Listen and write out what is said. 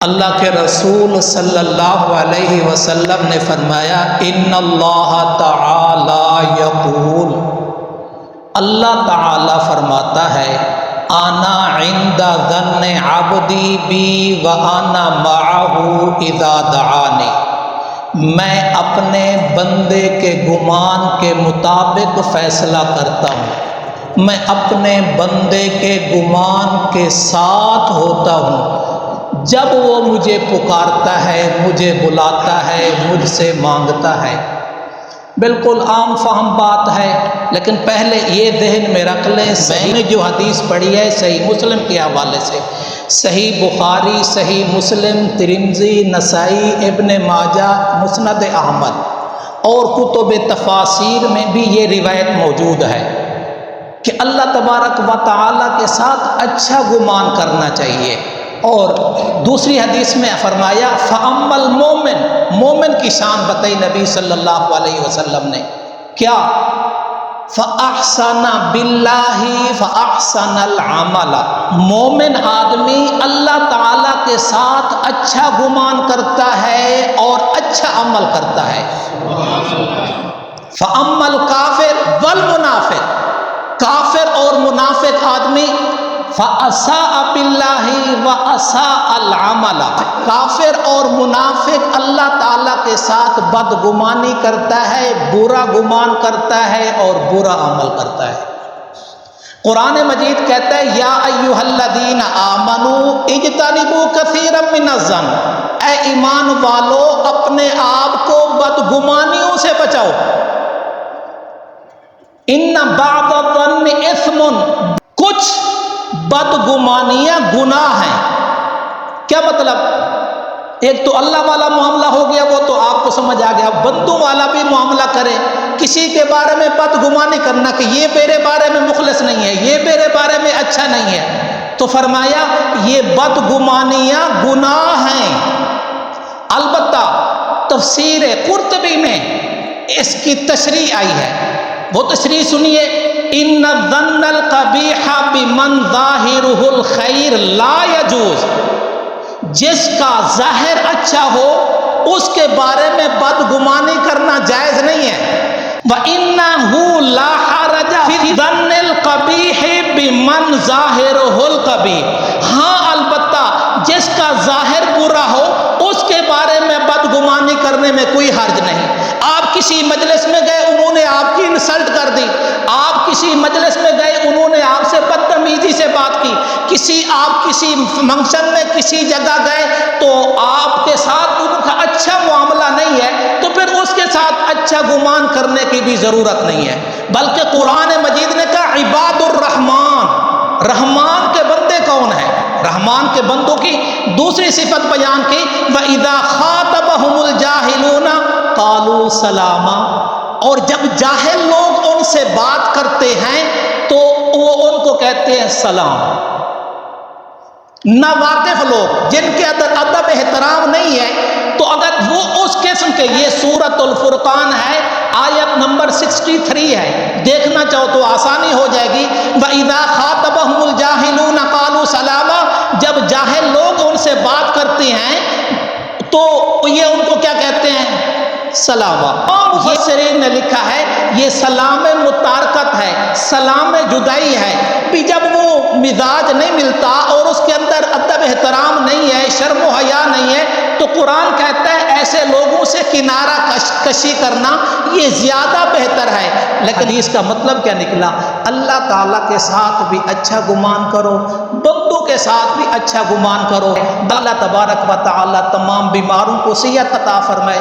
اللہ کے رسول صلی اللہ علیہ وسلم نے فرمایا ان اللہ تعالی یقول، اللہ تعالی فرماتا ہے انا عند ظن عبدی بی وانا معہ اذا دعانی، میں اپنے بندے کے گمان کے مطابق فیصلہ کرتا ہوں، میں اپنے بندے کے گمان کے ساتھ ہوتا ہوں جب وہ مجھے پکارتا ہے، مجھے بلاتا ہے، مجھ سے مانگتا ہے۔ بالکل عام فہم بات ہے، لیکن پہلے یہ ذہن میں رکھ لیں، میں نے جو حدیث پڑھی ہے صحیح مسلم کے حوالے سے، صحیح بخاری، صحیح مسلم، ترمذی، نسائی، ابن ماجہ، مسند احمد اور کتب تفاسیر میں بھی یہ روایت موجود ہے کہ اللہ تبارک و تعالیٰ کے ساتھ اچھا گمان کرنا چاہیے۔ اور دوسری حدیث میں فرمایا فَأَمَّا الْمُؤْمِنُ، مومن کی شان بتائی نبی صلی اللہ علیہ وسلم نے، کیا؟ فَأَحْسَنَ بِاللَّهِ فَأَحْسَنَ الْعَمَلَ، مومن آدمی اللہ تعالیٰ کے ساتھ اچھا گمان کرتا ہے اور اچھا عمل کرتا ہے۔ فَأَمَّا الْكَافِرُ وَالْمُنَافِقُ، کافر اور منافق آدمی فَأَسَاءَ بِاللَّهِ وَأَسَاءَ الْعَمَلَ، کافر اور منافق اللہ تعالیٰ کے ساتھ بدگمانی کرتا ہے، برا گمان کرتا ہے اور برا عمل کرتا ہے۔ قرآن مجید کہتا ہے یا ایھا الذین آمنوا اجتنبوا کثیرا من الظن، اے ایمان والو اپنے آپ کو بدگمانیوں سے بچاؤ۔ ان بعض الظن اثم، کچھ بدگمانیاں گناہ ہیں۔ کیا مطلب؟ ایک تو اللہ والا معاملہ ہو گیا، وہ تو آپ کو سمجھ آ گیا، بندوں والا بھی معاملہ کرے، کسی کے بارے میں بدگمانی کرنا کہ یہ میرے بارے میں مخلص نہیں ہے، یہ میرے بارے میں اچھا نہیں ہے، تو فرمایا یہ بدگمانیاں گناہ ہیں۔ البتہ تفسیر قرطبی میں اس کی تشریح آئی ہے، وہ تشریح سنیے، ان الظن القبیح بمن ظاہرہ الخیر لا یجوز، جس کا ظاہر اچھا ہو اس کے بارے میں بدگمانی کرنا جائز نہیں ہے۔ وَإِنَّهُ لَا حَرَجَ فِي الظَّنِّ الْقَبِيحِ بِمَنْ ظَاهِرُهُ الْقَبِيحِ، ہاں البتہ جس کا ظاہر برا ہو اس کے بارے میں بدگمانی کرنے میں کوئی حرج نہیں۔ آپ کسی مجلس میں گئے، انہوں نے آپ کی انسلٹ کر دی، آپ کسی مجلس میں گئے، انہوں نے آپ سے بدتمیزی سے بات کی، آپ کسی فنکشن میں کسی جگہ گئے تو آپ کے ساتھ ان کا اچھا معاملہ نہیں ہے، تو پھر اس کے ساتھ اچھا گمان کرنے کی بھی ضرورت نہیں ہے۔ بلکہ قرآن مجید نے کہا عباد الرحمن، رحمان کے بندے کون ہیں؟ رحمان کے بندوں کی دوسری صفت بیان کی وَإِذَا خَاطَبَهُمُ الْجَاهِلُونَ قَالُوا سَلَامًا، اور جب جاہل لوگ ان سے بات کرتے ہیں تو وہ ان کو کہتے ہیں سلام۔ ناواقف لوگ جن کے اندر ادب احترام نہیں ہے، تو اگر وہ اس قسم کے، یہ سورۃ الفرقان ہے، آیت نمبر 63 ہے، دیکھنا چاہو تو آسانی ہو جائے گی۔ وَإِذَا خَاطَبَهُمُ الْجَاهِلُونَ قَالُوا سَلَامًا، جب جاہل لوگ ان سے بات کرتے ہیں تو یہ ان کو کیا کہتے ہیں؟ سلامہ۔ مفسرین نے لکھا ہے یہ سلام متارکت ہے، سلام جدائی ہے، بھی جب وہ مزاج نہیں ملتا اور اس کے اندر ادب احترام نہیں ہے، شرم و حیا نہیں ہے، تو قرآن کہتا ہے ایسے لوگوں سے کنارہ کشی کرنا یہ زیادہ بہتر ہے۔ لیکن اس کا مطلب کیا نکلا؟ اللہ تعالیٰ کے ساتھ بھی اچھا گمان کرو، بندوں کے ساتھ بھی اچھا گمان کرو۔ اللہ تبارک و تعالیٰ تمام بیماروں کو صحت عطا فرمائے۔